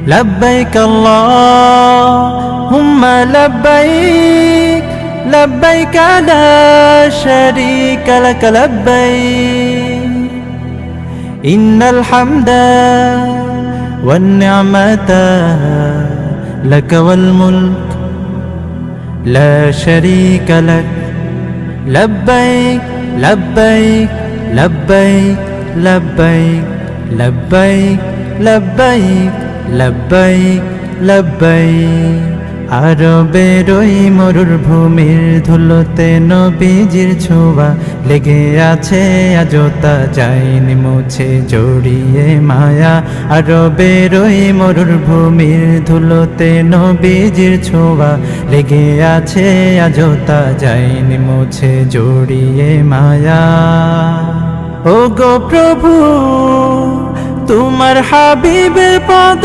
لبيك اللهم لبيك لبيك لا شريك لك لبيك إن الحمد والنعمة لك والملك لا شريك لك لبيك لبيك لبيك لبيك لبيك لبيك لبيك لبيك আরবের ওই মরুভূমির ধুলোতে নবীজির ছোঁয়া লেগে আছে আজও তা যায়নি মুছে জড়িয়ে মায়া আরবের ওই মরুভূমির ধুলোতে নবীজির ছোঁয়া লেগে আছে আজও তা যায়নি মুছে জড়িয়ে মায়া ও গো প্রভু তোমার হাবিবের পদ